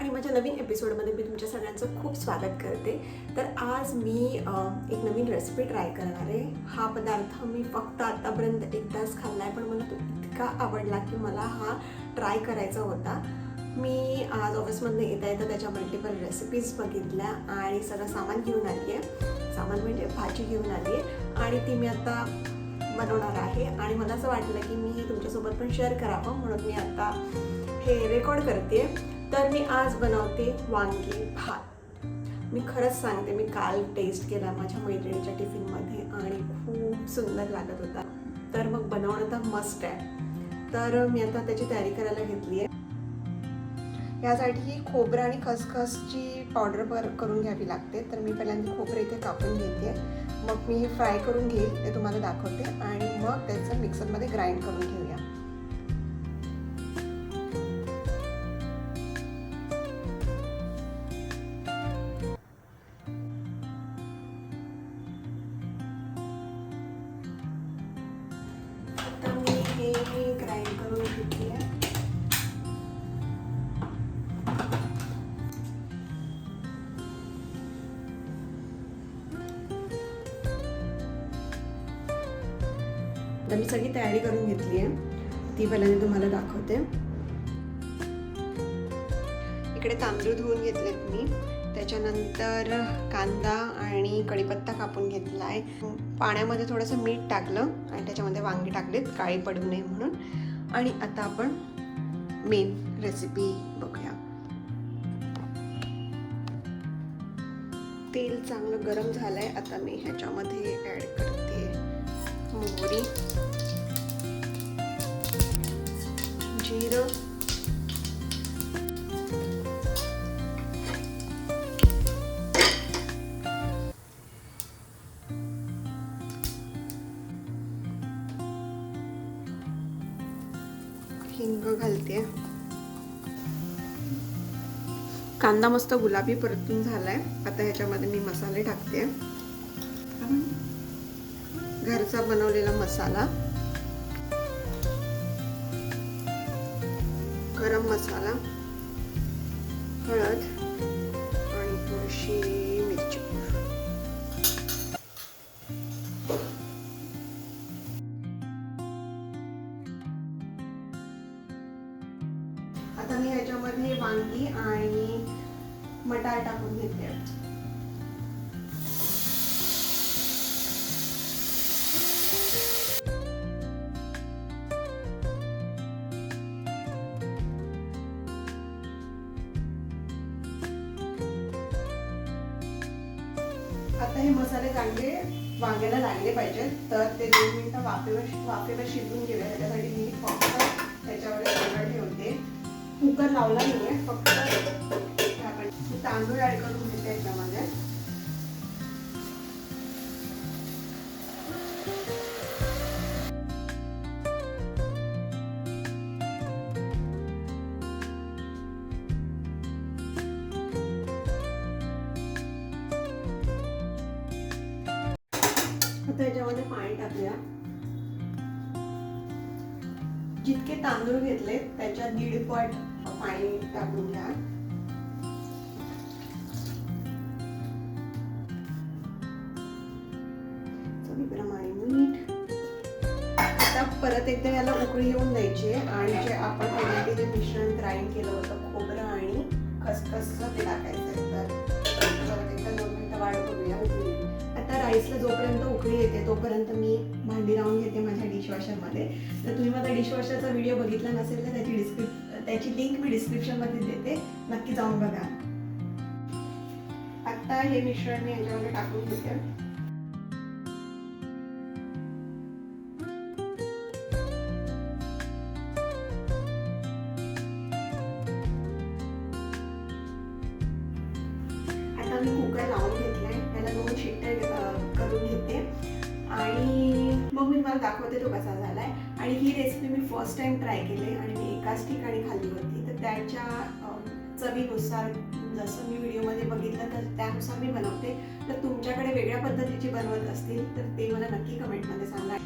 आणि माझ्या नवीन एपिसोडमध्ये मी तुमच्या सगळ्यांचं खूप स्वागत करते। तर आज मी एक नवीन रेसिपी ट्राय करणार आहे। हा पदार्थ मी फक्त आतापर्यंत एकदाच खाल्ला आहे, पण मला तो इतका आवडला की मला हा ट्राय करायचा होता। मी आज ऑफिसमधून येता त्याच्या मल्टिपल रेसिपीज बघितल्या आणि सगळं सामान घेऊन आली आहे। सामान म्हणजे भाजी घेऊन आली आहे आणि ती मी आता बनवणार आहे। आणि मला असं वाटलं की मी तुमच्यासोबत पण शेअर करावं, म्हणून मी आता हे रेकॉर्ड करते। तर मी आज बनवते वांगी भात। मी खरंच सांगते, मी काल टेस्ट केला माझ्या मैत्रिणीच्या टिफिनमध्ये आणि खूप सुंदर लागत होता। तर मग बनवणं तर मस्ट आहे। तर मी आता त्याची तयारी करायला घेतली आहे। यासाठी खोबरं आणि खसखसची पावडर करून घ्यावी लागते। तर मी पहिल्यांदा खोबरं इथे कापून घेते, मग मी हे फ्राय करून घेईल, ते तुम्हाला दाखवते आणि मग त्याचं मिक्सरमध्ये ग्राइंड करून घेऊया। आता मी हे ग्राइंड करून घेतली आहे। तर मी सगळी तयारी करून घेतली आहे, ती पहिल्यांदा तुम्हाला दाखवते। इकडे तांदूळ धुवून घेतलेत मी, त्याच्यानंतर कांदा आणि कढीपत्ता कापून घेतला आहे। पाण्यामध्ये थोडंसं मीठ टाकलं आणि त्याच्यामध्ये वांगी टाकलेत काळी पडू नये म्हणून। आणि आता आपण मेन रेसिपी बघूया। तेल चांगलं गरम झालंय, आता मी ह्याच्यामध्ये ॲड करते मोहरी, जिरं, हिंग घालते। कांदा मस्त गुलाबी परतून झालाय, आता ह्याच्यामध्ये मी मसाले टाकते। घरचा बनवलेला मसाला, गरम मसाला, हळद आणि थोडीशी मिरची पूड। आता मी ह्याच्यामध्ये वांगी आणि मटार टाकून घेते। आता हे मसाले चांगले वांग्याला लागले पाहिजेत, तर ते 2 मिनिटं वाफेवर शिजवून घेऊया। त्याच्यासाठी मी फक्त त्याच्यावर ढवळून ठेवते। कुकर लावला नाहीये, फक्त आपण तांदूळ ऍड करून घेते याच्यामध्ये। आता याच्यामध्ये पाणी टाकूया। जितके तांदूळ घेतले त्याच्या 1.5 पट पाणी टाकून घ्या। चवीप्रमाणे मीठ। आता परत एकदा याला उकळी येऊन द्यायची आणि जे आपण पहिले जे मिश्रण ग्राइंड केलं होतं खोबरं आणि खसखसचं, ते टाकायचं आहे। तर परत एकदा 2 मिनिटं वाट करूया उकळी। आता राईसला जोपर्यंत उकळी येते तोपर्यंत मी भांडी लावून घेते माझ्या डिशवॉशरमध्ये। तर तुम्ही माझा डिशवॉशरचा व्हिडिओ बघितला नसेल तर त्याची लिंक मी डिस्क्रिप्शनमध्ये देते, नक्की जाऊन बघा। आता हे मिश्रण मी ह्याच्यामध्ये टाकून घेते। आता मी कुकर लावून घेतलाय, त्याला 2 शिट्ट्या करून घेते आणि मग मी तुम्हाला दाखवते तो कसा झालाय। आणि ही रेसिपी मी फर्स्ट टाइम ट्राय केली आणि मी एकाच ठिकाणी खाल्ली होती, तर त्याच्या चवीनुसार जसं मी व्हिडिओमध्ये बघितलं तर त्यानुसार मी बनवते। तर तुमच्याकडे वेगळ्या पद्धतीची बनवत असतील तर ते मला नक्की कमेंटमध्ये सांगा।